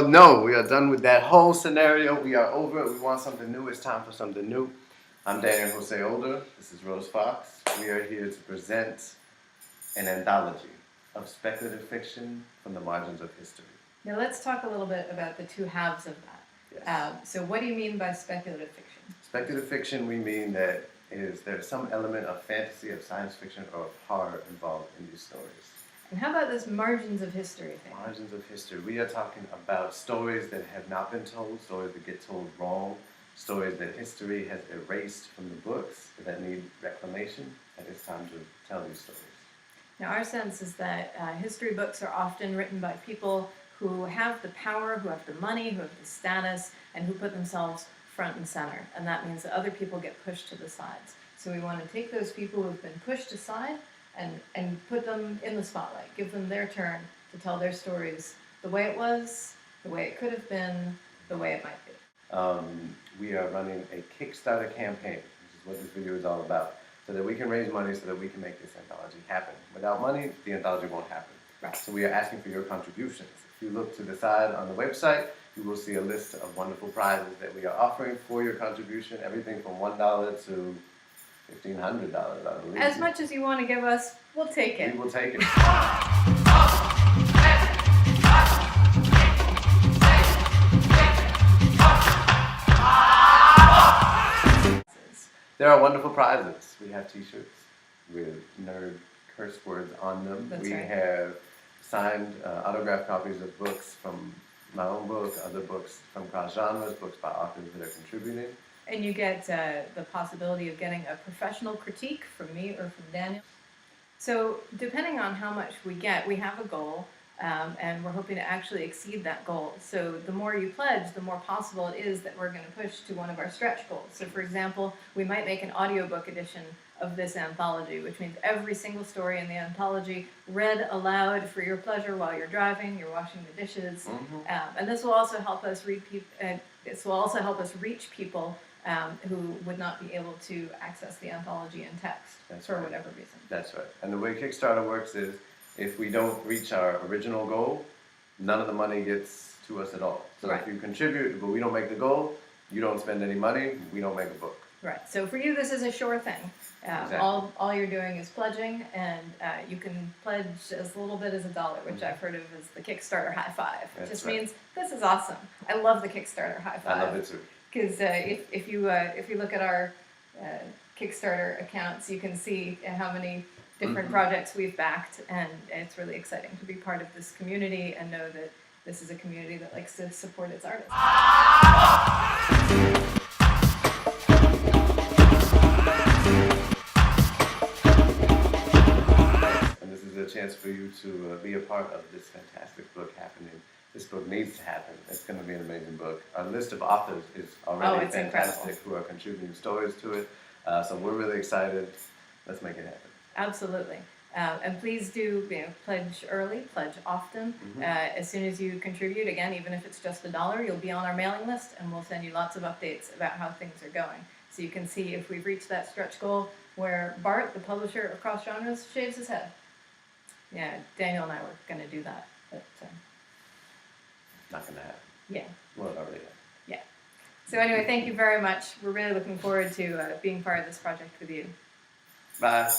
no, we are done with that whole scenario. We are over it. We want something new. It's time for something new. I'm Daniel Jose Older. This is Rose Fox. We are here to present an anthology of speculative fiction from the margins of history. Now let's talk a little bit about the two halves of that. Yes. So what do you mean by speculative fiction? Speculative fiction, we mean that there's some element of fantasy, of science fiction, or of horror involved in these stories. And how about this margins of history thing? Margins of history. We are talking about stories that have not been told, stories that get told wrong, stories that history has erased from the books that need reclamation, and it's time to tell these stories. Now our sense is that history books are often written by people who have the power, who have the money, who have the status, and who put themselves front and center. And that means that other people get pushed to the sides. So we want to take those people who have been pushed aside and put them in the spotlight, give them their turn to tell their stories the way it was, the way it could have been, the way it might be. We are running a Kickstarter campaign, which is what this video is all about, so that we can raise money so that we can make this anthology happen. Without money, the anthology won't happen. Right. So we are asking for your contributions. If you look to the side on the website, you will see a list of wonderful prizes that we are offering for your contribution, everything from $1 to $1,500, I believe. As much as you want to give us, we'll take it. We will take it. There are wonderful prizes. We have t-shirts with nerd curse words on them. That's we right. have signed autographed copies of books from my own book, other books from cross genres, books by authors that are contributing. And you get the possibility of getting a professional critique from me or from Daniel. So depending on how much we get, we have a goal, and we're hoping to actually exceed that goal. So the more you pledge, the more possible it is that we're going to push to one of our stretch goals. So for example, we might make an audiobook edition of this anthology, which means every single story in the anthology read aloud for your pleasure while you're driving, you're washing the dishes. Mm-hmm. And this will also help us reach people who would not be able to access the anthology in text. That's for right. Whatever reason. That's right. And the way Kickstarter works is, if we don't reach our original goal, none of the money gets to us at all. So Right. if you contribute, but we don't make the goal, you don't spend any money, we don't make a book. Right. So for you, this is a sure thing. Exactly. All you're doing is pledging, and you can pledge as little bit as $1, which I've heard of as the Kickstarter high five. It just means this is awesome. I love the Kickstarter high five. I love it too. Because if you look at our Kickstarter accounts, you can see how many different projects we've backed, and it's really exciting to be part of this community and know that this is a community that likes to support its artists. And this is a chance for you to be a part of this fantastic book happening. This book needs to happen. It's going to be an amazing book. Our list of authors is already fantastic, incredible. who are contributing stories to it. So we're really excited. Let's make it happen. Absolutely. And please do pledge early, pledge often. As soon as you contribute, again, even if it's just $1, you'll be on our mailing list, and we'll send you lots of updates about how things are going. So you can see if we've reached that stretch goal where Bart, the publisher of Cross Genres, shaves his head. Yeah, Daniel and I were going to do that, but Not going to happen. yeah. Well, it already happened. Yeah. So anyway, thank you very much. We're really looking forward to being part of this project with you. Bye.